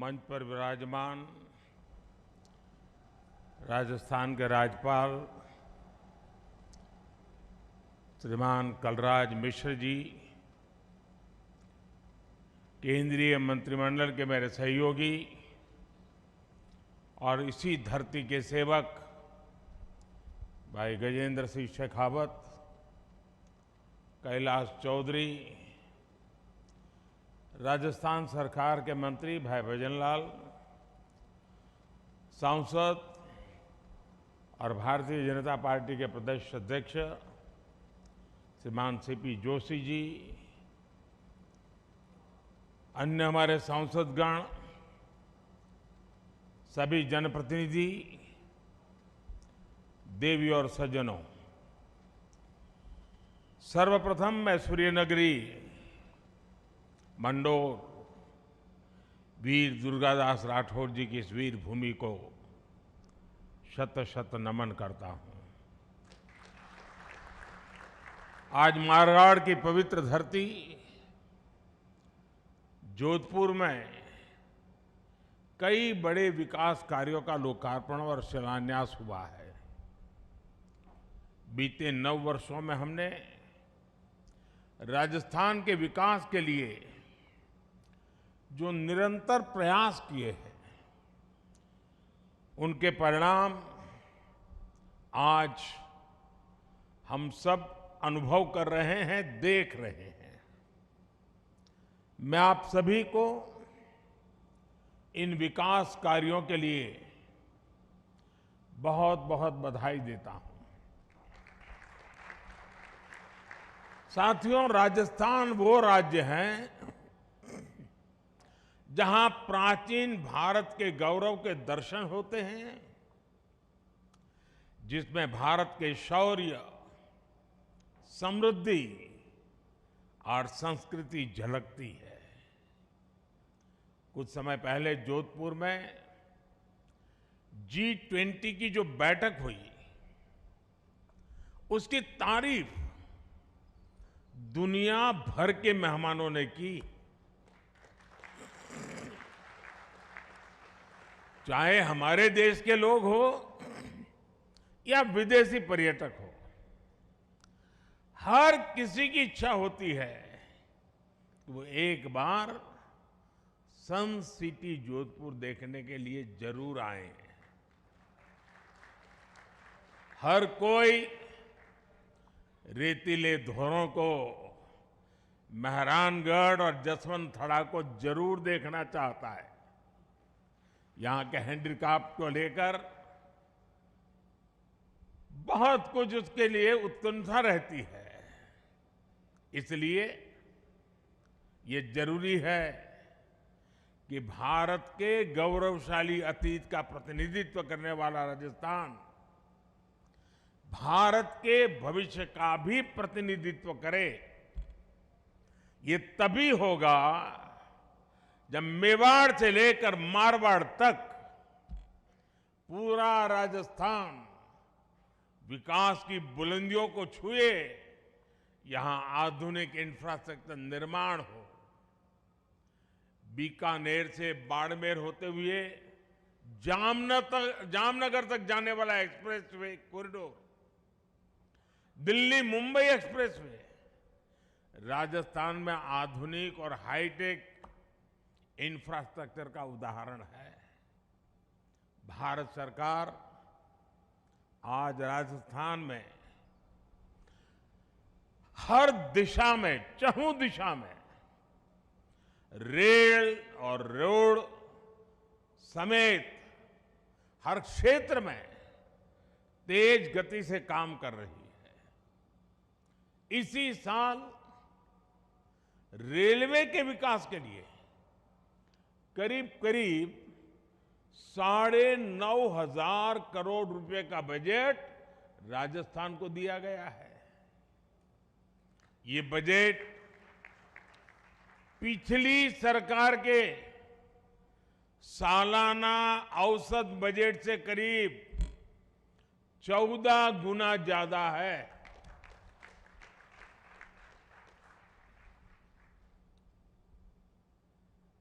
मंच पर विराजमान राजस्थान के राज्यपाल श्रीमान कलराज मिश्र जी, केंद्रीय मंत्रिमंडल के मेरे सहयोगी और इसी धरती के सेवक भाई गजेंद्र सिंह शेखावत, कैलाश चौधरी, राजस्थान सरकार के मंत्री भाई भजन लाल, सांसद और भारतीय जनता पार्टी के प्रदेश अध्यक्ष श्रीमान सीपी जोशी जी, अन्य हमारे सांसदगण, सभी जनप्रतिनिधि, देवी और सज्जनों, सर्वप्रथम मैं सूर्यनगरी मंडोर वीर दुर्गादास राठौर जी की इस वीर भूमि को शत शत नमन करता हूं। आज मारवाड़ की पवित्र धरती जोधपुर में कई बड़े विकास कार्यों का लोकार्पण और शिलान्यास हुआ है। बीते 9 वर्षों में हमने राजस्थान के विकास के लिए जो निरंतर प्रयास किए हैं, उनके परिणाम आज हम सब अनुभव कर रहे हैं, देख रहे हैं। मैं आप सभी को इन विकास कार्यों के लिए बहुत बहुत बधाई देता हूं। साथियों, राजस्थान वो राज्य है जहां प्राचीन भारत के गौरव के दर्शन होते हैं, जिसमें भारत के शौर्य, समृद्धि और संस्कृति झलकती है। कुछ समय पहले जोधपुर में G20 की जो बैठक हुई, उसकी तारीफ दुनिया भर के मेहमानों ने की। चाहे हमारे देश के लोग हो या विदेशी पर्यटक हो, हर किसी की इच्छा होती है कि वो एक बार सन सिटी जोधपुर देखने के लिए जरूर आए। हर कोई रेतीले धोरों को, मेहरानगढ़ और जसवंत थड़ा को जरूर देखना चाहता है। यहां के हैंडीक्राफ्ट को लेकर बहुत कुछ उसके लिए उत्कंठा रहती है। इसलिए ये जरूरी है कि भारत के गौरवशाली अतीत का प्रतिनिधित्व करने वाला राजस्थान भारत के भविष्य का भी प्रतिनिधित्व करे। ये तभी होगा जब मेवाड़ से लेकर मारवाड़ तक पूरा राजस्थान विकास की बुलंदियों को छुए, यहां आधुनिक इंफ्रास्ट्रक्चर निर्माण हो। बीकानेर से बाड़मेर होते हुए जामनगर तक जाने वाला expressway corridor, Delhi Mumbai expressway Rajasthan में आधुनिक और हाईटेक इंफ्रास्ट्रक्चर का उदाहरण है। भारत सरकार आज राजस्थान में हर दिशा में, चहुं दिशा में रेल और रोड समेत हर क्षेत्र में तेज गति से काम कर रही है। इसी साल रेलवे के विकास के लिए करीब करीब 9,500 करोड़ रुपए का बजट राजस्थान को दिया गया है। ये बजट पिछली सरकार के सालाना औसत बजट से करीब 14 गुना ज्यादा है।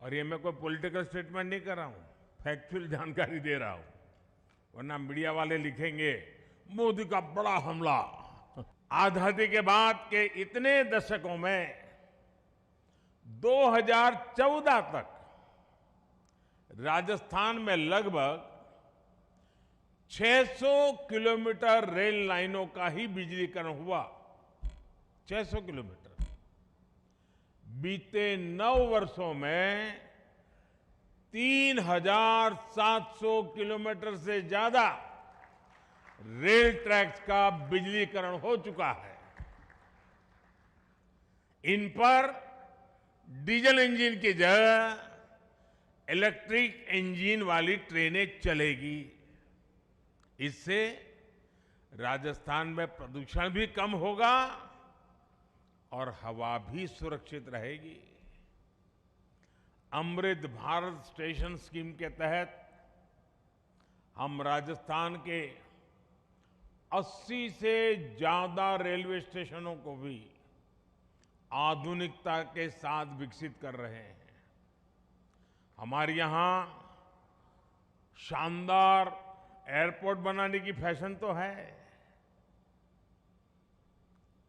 और ये मैं कोई पॉलिटिकल स्टेटमेंट नहीं कर रहा हूं, फैक्चुअल जानकारी दे रहा हूं, वरना मीडिया वाले लिखेंगे मोदी का बड़ा हमला। आजादी के बाद के इतने दशकों में 2014 तक राजस्थान में लगभग 600 किलोमीटर रेल लाइनों का ही बिजलीकरण हुआ। 600 किलोमीटर। बीते 9 वर्षों में 3,700 किलोमीटर से ज्यादा रेल ट्रैक्स का बिजलीकरण हो चुका है। इन पर डीजल इंजन की जगह इलेक्ट्रिक इंजन वाली ट्रेनें चलेगी। इससे राजस्थान में प्रदूषण भी कम होगा और हवा भी सुरक्षित रहेगी। अमृत भारत स्टेशन स्कीम के तहत हम राजस्थान के 80 से ज्यादा रेलवे स्टेशनों को भी आधुनिकता के साथ विकसित कर रहे हैं। हमारे यहां शानदार एयरपोर्ट बनाने की फैशन तो है,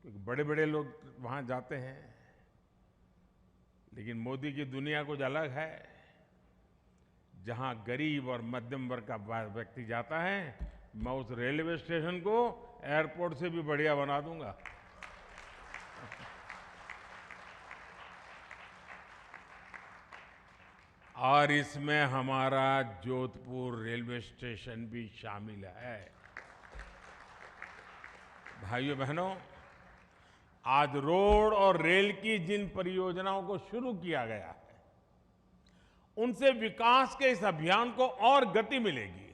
क्योंकि बड़े बड़े लोग वहां जाते हैं, लेकिन मोदी की दुनिया कुछ अलग है। जहां गरीब और मध्यम वर्ग का व्यक्ति जाता है, मैं उस रेलवे स्टेशन को एयरपोर्ट से भी बढ़िया बना दूंगा। और इसमें हमारा जोधपुर रेलवे स्टेशन भी शामिल है। भाइयों बहनों, आज रोड और रेल की जिन परियोजनाओं को शुरू किया गया है, उनसे विकास के इस अभियान को और गति मिलेगी।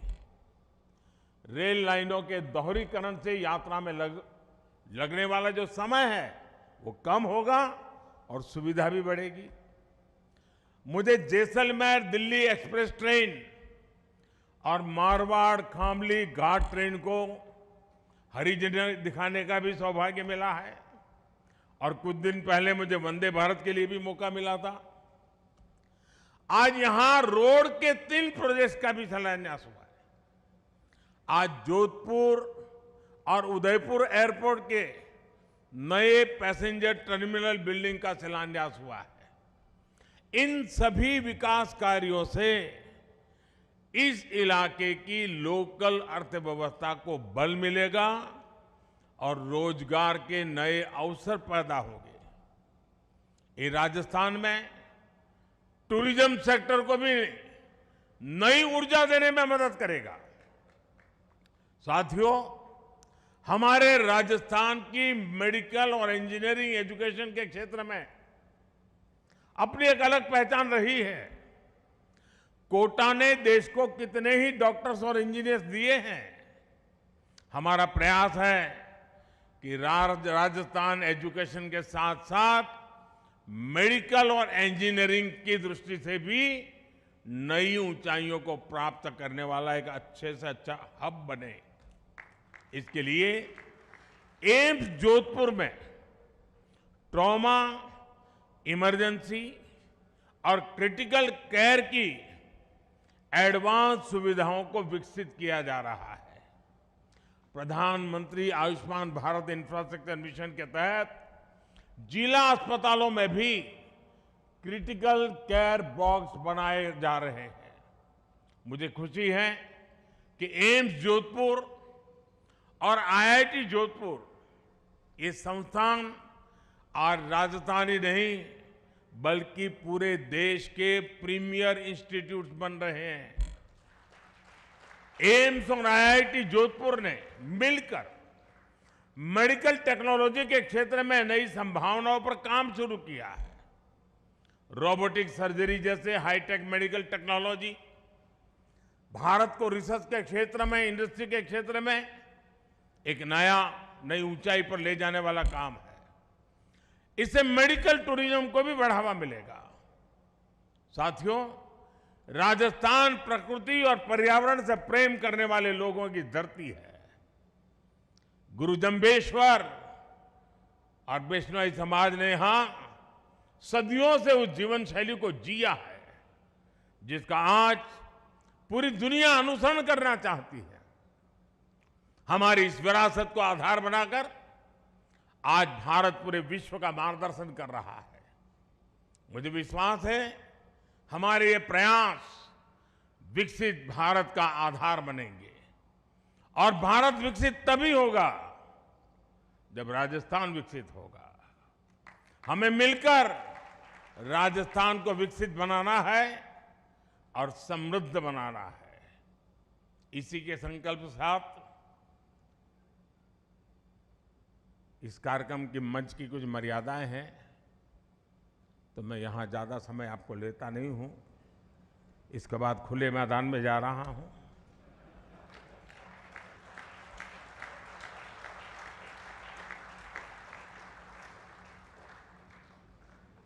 रेल लाइनों के दोहरीकरण से यात्रा में लगने वाला जो समय है वो कम होगा और सुविधा भी बढ़ेगी। मुझे जैसलमेर दिल्ली एक्सप्रेस ट्रेन और मारवाड़ खामली घाट ट्रेन को हरी झंडी दिखाने का भी सौभाग्य मिला है, और कुछ दिन पहले मुझे वंदे भारत के लिए भी मौका मिला था। आज यहां रोड के 3 प्रोजेक्ट का भी शिलान्यास हुआ है। आज जोधपुर और उदयपुर एयरपोर्ट के नए पैसेंजर टर्मिनल बिल्डिंग का शिलान्यास हुआ है। इन सभी विकास कार्यों से इस इलाके की लोकल अर्थव्यवस्था को बल मिलेगा और रोजगार के नए अवसर पैदा होंगे। ये राजस्थान में टूरिज्म सेक्टर को भी नई ऊर्जा देने में मदद करेगा। साथियों, हमारे राजस्थान की मेडिकल और इंजीनियरिंग एजुकेशन के क्षेत्र में अपनी एक अलग पहचान रही है। कोटा ने देश को कितने ही डॉक्टर्स और इंजीनियर्स दिए हैं। हमारा प्रयास है कि राजस्थान एजुकेशन के साथ साथ मेडिकल और इंजीनियरिंग की दृष्टि से भी नई ऊंचाइयों को प्राप्त करने वाला एक अच्छे से अच्छा हब बने। इसके लिए एम्स जोधपुर में ट्रॉमा, इमरजेंसी और क्रिटिकल केयर की एडवांस सुविधाओं को विकसित किया जा रहा है। प्रधानमंत्री आयुष्मान भारत इंफ्रास्ट्रक्चर मिशन के तहत जिला अस्पतालों में भी क्रिटिकल केयर बॉक्स बनाए जा रहे हैं। मुझे खुशी है कि एम्स जोधपुर और आईआईटी जोधपुर ये संस्थान आज राजस्थान ही नहीं बल्कि पूरे देश के प्रीमियर इंस्टीट्यूट बन रहे हैं। एम्स और आईआईटी जोधपुर ने मिलकर मेडिकल टेक्नोलॉजी के क्षेत्र में नई संभावनाओं पर काम शुरू किया है। रोबोटिक सर्जरी जैसे हाईटेक मेडिकल टेक्नोलॉजी भारत को रिसर्च के क्षेत्र में, इंडस्ट्री के क्षेत्र में एक नई ऊंचाई पर ले जाने वाला काम है। इससे मेडिकल टूरिज्म को भी बढ़ावा मिलेगा। साथियों, राजस्थान प्रकृति और पर्यावरण से प्रेम करने वाले लोगों की धरती है। गुरु जम्बेश्वर और वैष्णव समाज ने यहां सदियों से उस जीवन शैली को जिया है। जिसका आज पूरी दुनिया अनुसरण करना चाहती है। हमारी इस विरासत को आधार बनाकर आज भारत पूरे विश्व का मार्गदर्शन कर रहा है। मुझे विश्वास है हमारे ये प्रयास विकसित भारत का आधार बनेंगे और भारत विकसित तभी होगा जब राजस्थान विकसित होगा। हमें मिलकर राजस्थान को विकसित बनाना है और समृद्ध बनाना है। इसी के संकल्प के साथ इस कार्यक्रम की मंच की कुछ मर्यादाएं हैं, तो मैं यहां ज्यादा समय आपको लेता नहीं हूं। इसके बाद खुले मैदान में जा रहा हूं।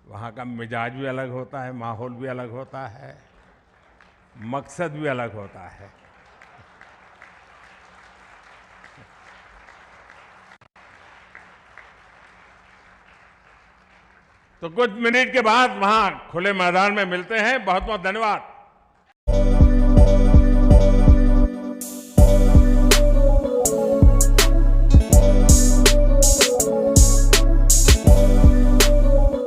वहां का मिजाज भी अलग होता है, माहौल भी अलग होता है, मकसद भी अलग होता है। तो कुछ मिनट के बाद वहां खुले मैदान में मिलते हैं। बहुत बहुत धन्यवाद।